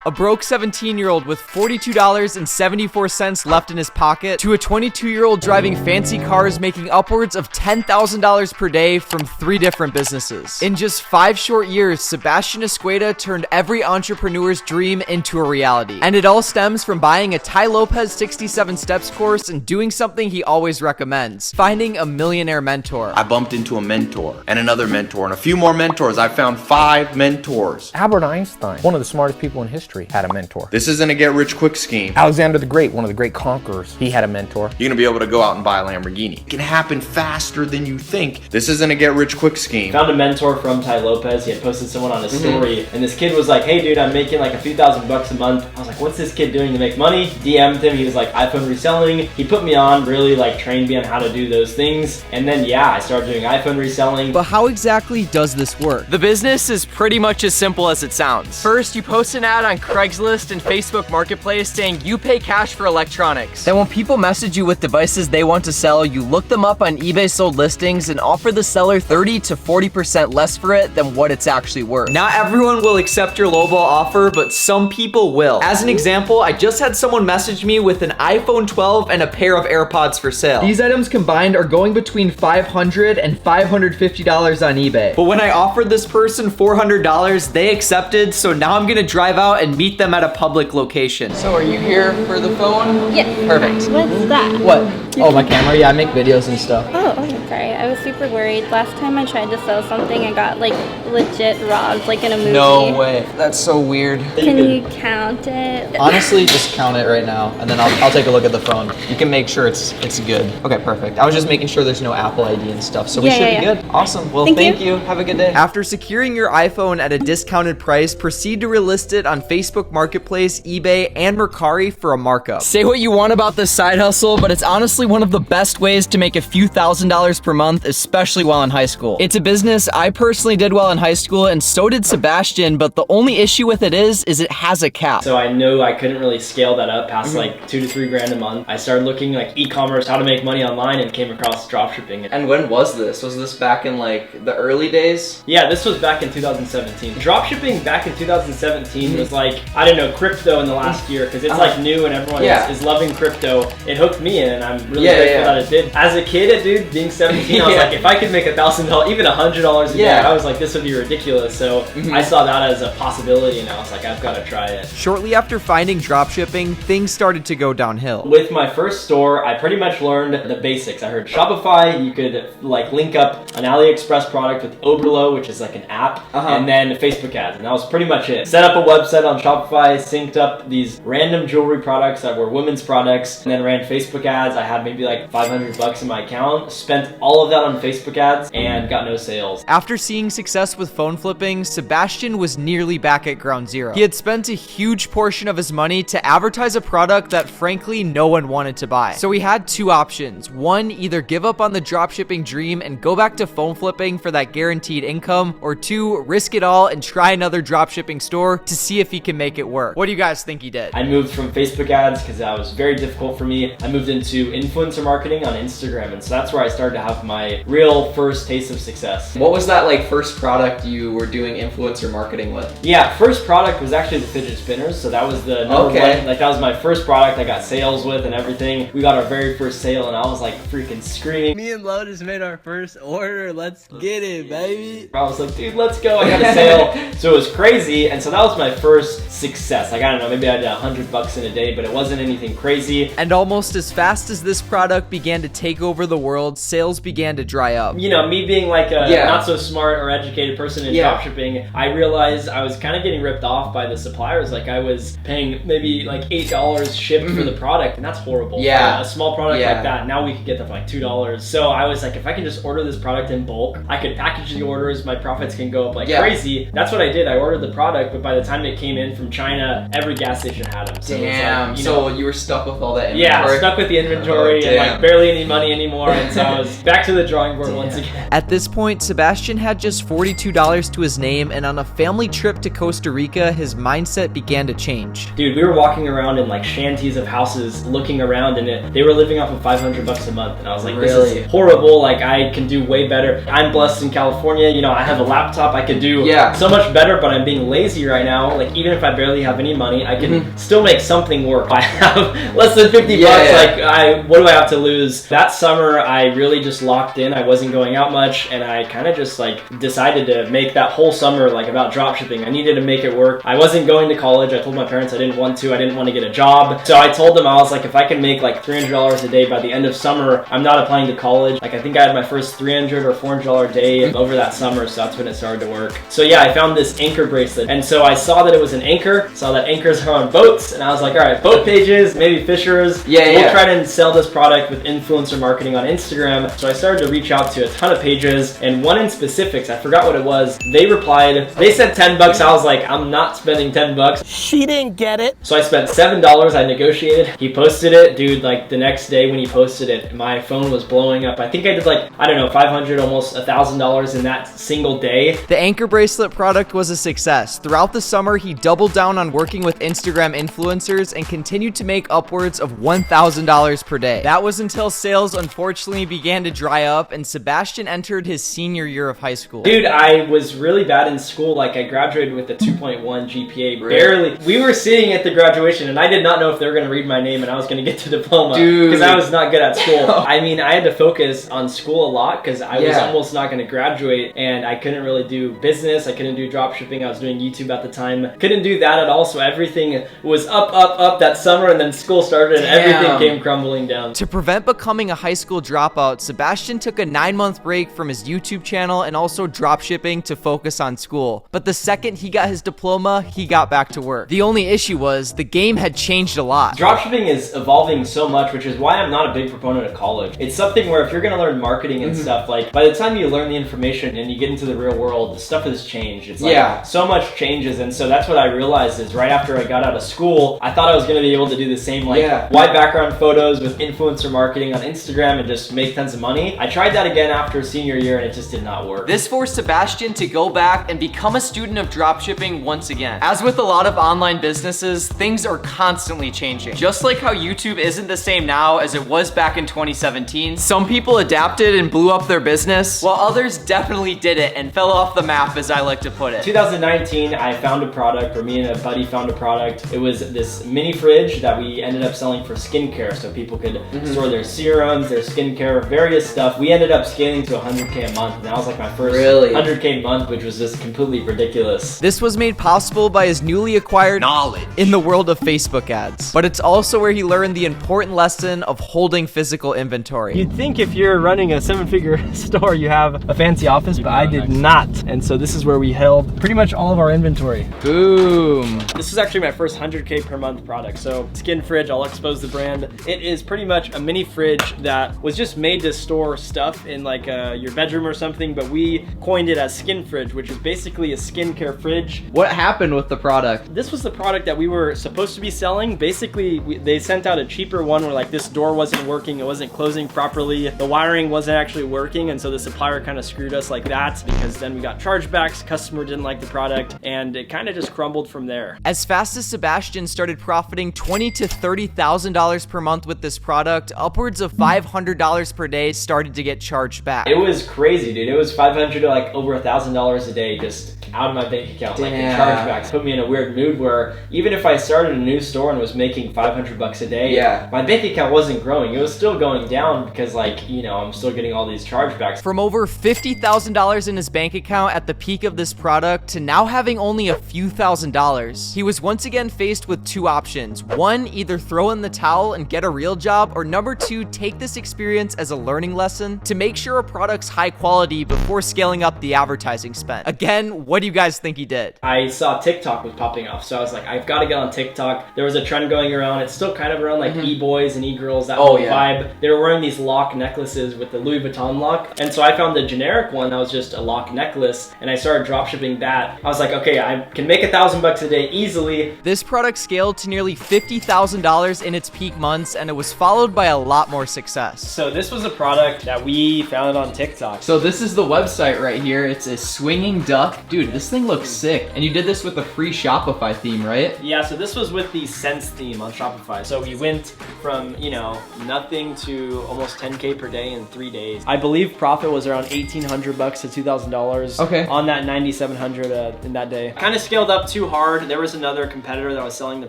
A broke 17-year-old with $42.74 left in his pocket to a 22-year-old driving fancy cars making upwards of $10,000 per day from 3 different businesses. In just 5 short years, Sebastian Escueda turned every entrepreneur's dream into a reality. And it all stems from buying a Tai Lopez 67 Steps course and doing something he always recommends, finding a millionaire mentor. I bumped into a mentor and another mentor and a few more mentors. I found 5 mentors. Albert Einstein, one of the smartest people in history, had a mentor. This isn't a get-rich-quick scheme. Alexander the Great, one of the great conquerors, he had a mentor. You're gonna be able to go out and buy a Lamborghini. It can happen faster than you think. This isn't a get-rich-quick scheme. Found a mentor from Tai Lopez. He had posted someone on his story, and this kid was like, hey dude, I'm making like a few $1,000s a month. I was like, what's this kid doing to make money? DM'd him. He was like, iPhone reselling. He put me on, really like trained me on how to do those things. And then yeah, I started doing iPhone reselling. But how exactly does this work? The business is pretty much as simple as it sounds. First, you post an ad on Craigslist and Facebook Marketplace saying you pay cash for electronics. Then when people message you with devices they want to sell, you look them up on eBay sold listings and offer the seller 30 to 40% less for it than what it's actually worth. Not everyone will accept your lowball offer, but some people will. As an example, I just had someone message me with an iPhone 12 and a pair of AirPods for sale. These items combined are going between $500 and $550 on eBay. But when I offered this person $400, they accepted, so now I'm gonna drive out and meet them at a public location. So are you here for the phone? Yeah. Perfect. What's that? What? Oh, my camera? Yeah, I make videos and stuff. Oh, okay, sorry. I was super worried. Last time I tried to sell something, I got like legit robbed, like in a movie. No way. That's so weird. Can you count it? Honestly, just count it right now, and then I'll take a look at the phone. You can make sure it's good. Okay, perfect. I was just making sure there's no Apple ID and stuff, so we should be good. Awesome. Well, thank you. Have a good day. After securing your iPhone at a discounted price, proceed to relist it on Facebook Marketplace, eBay, and Mercari for a markup. Say what you want about this side hustle, but it's honestly one of the best ways to make a few $1,000s per month, especially while in high school. It's a business I personally did well in high school, and so did Sebastian, but the only issue with it is it has a cap. So I knew I couldn't really scale that up past like $2 to $3 grand a month. I started looking like e-commerce, how to make money online, and came across dropshipping. And when was this? Was this back in like the early days? Yeah, this was back in 2017. Dropshipping back in 2017 was like, I don't know, crypto in the last year, because it's like new and everyone is loving crypto. It hooked me in, and I'm really grateful that it did. As a kid, dude, being 17, I was like, if I could make $1,000, even $100 a day, I was like, this would be ridiculous. So I saw that as a possibility, and I was like, I've got to try it. Shortly after finding dropshipping, things started to go downhill. With my first store, I pretty much learned the basics. I heard Shopify, you could like link up an AliExpress product with Oberlo, which is like an app, and then Facebook ads, and that was pretty much it. Set up a website on Shopify, synced up these random jewelry products that were women's products, and then ran Facebook ads. I had maybe like $500 in my account, spent all of that on Facebook ads, and got no sales. After seeing success with phone flipping, Sebastian was nearly back at ground zero. He had spent a huge portion of his money to advertise a product that frankly no one wanted to buy. So he had 2 options. One, either give up on the dropshipping dream and go back to phone flipping for that guaranteed income, or 2, risk it all and try another dropshipping store to see if he can make it work. What do you guys think he did? I moved from Facebook ads because that was very difficult for me. I moved into influencer marketing on Instagram, and so that's where I started to have my real first taste of success. What was that like first product you were doing influencer marketing with? Yeah, first product was actually the fidget spinners, so that was the number one. Like that was my first product I got sales with and everything. We got our very first sale, and I was like freaking screaming. Me and Lotus made our first order. Let's get it, baby. I was like, dude, let's go. I got a sale. So it was crazy, and so that was my first success. Like, I don't know, maybe I did $100 in a day, but it wasn't anything crazy. And almost as fast as this product began to take over the world, sales began to dry up. You know, me being like a not so smart or educated person in dropshipping, I realized I was kind of getting ripped off by the suppliers. Like, I was paying maybe like $8 shipped for the product, and that's horrible. Yeah. For a small product like that, now we could get them for like $2. So I was like, if I can just order this product in bulk, I could package the orders, my profits can go up like crazy. That's what I did. I ordered the product, but by the time it came in from China, every gas station had them. So damn. Like, so you were stuck with all that inventory? Yeah, stuck with the inventory and like barely any money anymore. And so I was back to the drawing board once again. At this point, Sebastian had just $42 to his name, and on a family trip to Costa Rica, his mindset began to change. change. Dude, we were walking around in like shanties of houses looking around, and they were living off of $500 a month. And I was like, this is horrible. Like, I can do way better. I'm blessed in California. You know, I have a laptop. I could do so much better, but I'm being lazy right now. Like, even if I barely have any money, I can still make something work. I have less than 50 bucks. Like, what do I have to lose? That summer, I really just locked in. I wasn't going out much, and I kind of just like decided to make that whole summer like about dropshipping. I needed to make it work. I wasn't going to college. I told my parents I didn't want to. I didn't want to get a job. So I told them, I was like, if I can make like $300 a day by the end of summer, I'm not applying to college. Like, I think I had my first $300 or $400 day over that summer, so that's when it started to work. So yeah, I found this anchor bracelet, and so I saw that it was an anchor, saw that anchors are on boats, and I was like, all right, boat pages, maybe fishers. We'll try to sell this product with influencer marketing on Instagram. So I started to reach out to a ton of pages, and one in specifics, I forgot what it was. They replied, they said 10 bucks. I was like, I'm not spending 10 bucks. She didn't get it. So I spent $7. I negotiated. He posted it. Dude, like the next day when he posted it, my phone was blowing up. I think I did like, I don't know, $500, almost $1,000 in that single day. The anchor bracelet product was a success. Throughout the summer, he doubled down on working with Instagram influencers and continued to make upwards of $1,000 per day. That was until sales unfortunately began to dry up and Sebastian entered his senior year of high school. Dude, I was really bad in school. Like, I graduated with a 2.1 GPA, barely. We were sitting at the graduation and I did not know if they were going to read my name and I was going to get the diploma. Because I was not good at school. I mean, I had to focus on school a lot because I was almost not going to graduate, and I couldn't really do business. I couldn't do drop shipping. I was doing YouTube at the time. Couldn't do that at all. So everything was up that summer, and then school started and everything came crumbling down. To prevent becoming a high school dropout, Sebastian took a 9-month break from his YouTube channel and also drop shipping to focus on school. But the second he got his diploma, he got back to work. The only issue was the game had changed a lot. Dropshipping is evolving so much, which is why I'm not a big proponent of college. It's something where if you're gonna learn marketing and stuff, like by the time you learn the information and you get into the real world, the stuff has changed. It's like so much changes, and so that's what I realized is right after I got out of school, I thought I was gonna be able to do the same like white background photos with influencer marketing on Instagram and just make tons of money. I tried that again after senior year and it just did not work. This forced Sebastian to go back and become a student of dropshipping once again. As with a lot of online businesses, things are constantly changing. Just like how YouTube isn't the same now as it was back in 2017, some people adapted and blew up their business, while others definitely did it and fell off the map, as I like to put it. 2019, I found a product, or me and a buddy found a product. It was this mini fridge that we ended up selling for skincare, so people could store their serums, their skincare, various stuff. We ended up scaling to 100K a month, and that was like my first 100K month, which was just completely ridiculous. This was made possible by his newly acquired knowledge in the world of Facebook ads, but it's also where he learned the important lesson of holding physical inventory. You'd think if you're running a 7-figure store, you have a fancy office, but I did not. And so this is where we held pretty much all of our inventory. Boom. This is actually my first 100K per month product. So Skin Fridge, I'll expose the brand. It is pretty much a mini fridge that was just made to store stuff in like your bedroom or something, but we coined it as Skin Fridge, which is basically a skincare fridge. What happened with the product? This was the product that we were supposed to be selling. Basically, they sent out a cheaper one where like this door wasn't working, it wasn't closing properly, the wiring wasn't actually working, and so the supplier kind of screwed us like that, because then we got chargebacks, customer didn't like the product, and it kind of just crumbled from there. As fast as Sebastian started profiting $20,000 to $30,000 per month with this product, upwards of $500 per day started to get charged back. It was crazy, dude. It was $500 to like over $1,000 a day just out of my bank account. Like the chargebacks put me in a weird mood where even if I started a new store and was making $500 a day, my bank account wasn't growing. It was still going down because, like, you know, I'm still getting all these chargebacks. From over $50,000 in his bank account at the peak of this product to now having only a few $1,000s, he was once again faced with two options. One, either throw in the towel and get a real job, or number two, take this experience as a learning lesson to make sure a product's high quality before scaling up the advertising spend. Again, what do you guys think he did? I saw TikTok was popping off, so I was like, I've got to get on TikTok. There was a trend going around. It's still kind of around like e-boys and e-girls, that whole vibe. They were wearing these lock necklaces with the Louis Vuitton lock, and so I found the generic one that was just a lock necklace, and I started dropshipping that. I was like, okay, I can make $1,000 a day easily. This product scaled to nearly $50,000 in its peak months, and it was followed by a lot more success. So this was a product that we found on TikTok. So this is the website right here. It's a swinging duck. Dude, Dude, this thing looks sick. And you did this with a free Shopify theme, right? Yeah, so this was with the Sense theme on Shopify. So we went from, you know, nothing to almost 10K per day in 3 days. I believe profit was around $1,800 to $2,000. Okay. On that 9,700 in that day. Kind of scaled up too hard. There was another competitor that was selling the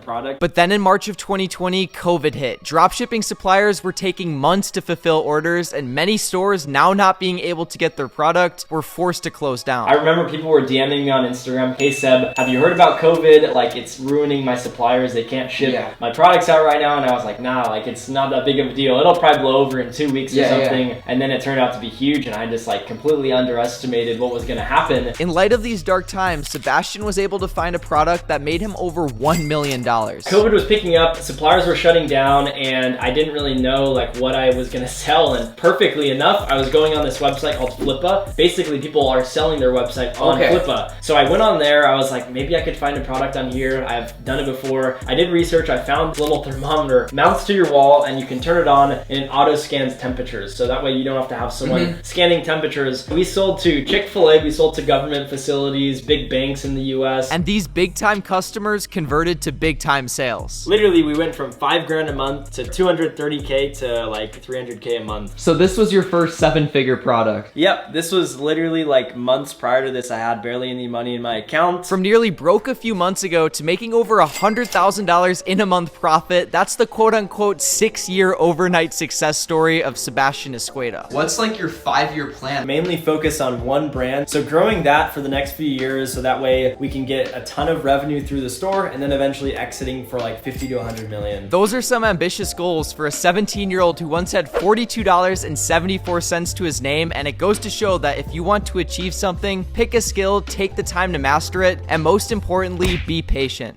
product. But then in March of 2020, COVID hit. Dropshipping suppliers were taking months to fulfill orders, and many stores, now not being able to get their product, were forced to close down. I remember people were DMing me on Instagram, "Hey Seb, have you heard about COVID? Like, it's ruining my suppliers. They can't ship my products out right now." And I was like, nah, like, it's not that big of a deal. It'll probably blow over in 2 weeks or something. And then it turned out to be huge, and I just like completely underestimated what was gonna happen. In light of these dark times, Sebastian was able to find a product that made him over $1 million. COVID was picking up, suppliers were shutting down, and I didn't really know like what I was gonna sell. And perfectly enough, I was going on this website called Flippa. Basically, people are selling their website on Flippa. So I went on there, I was like, maybe I could find a product on here. I've done it before. I did research, I found a little thermometer, mounts to your wall, and you can turn it on and it auto scans temperatures. So that way you don't have to have someone scanning temperatures. We sold to Chick-fil-A, we sold to government facilities, big banks in the US. And these big time customers converted to big time sales. Literally, we went from $5 grand a month to 230K to like 300K a month. So this was your first 7-figure product. Yep, this was literally like months prior to this. I had barely any money in my account. From nearly broke a few months ago to making over $100,000 in a month profit, that's the quote unquote 6-year overnight success story of Sebastian Escueda. What's like your 5-year plan? Mainly focus on one brand. So growing that for the next few years, so that way we can get a ton of revenue through the store and then eventually exiting for like 50 to 100 million. Those are some ambitious goals for a 17-year-old who once had $42.74 to his name, and it goes to show that if you want to achieve something, pick a skill, take the time to master it, and most importantly, be patient.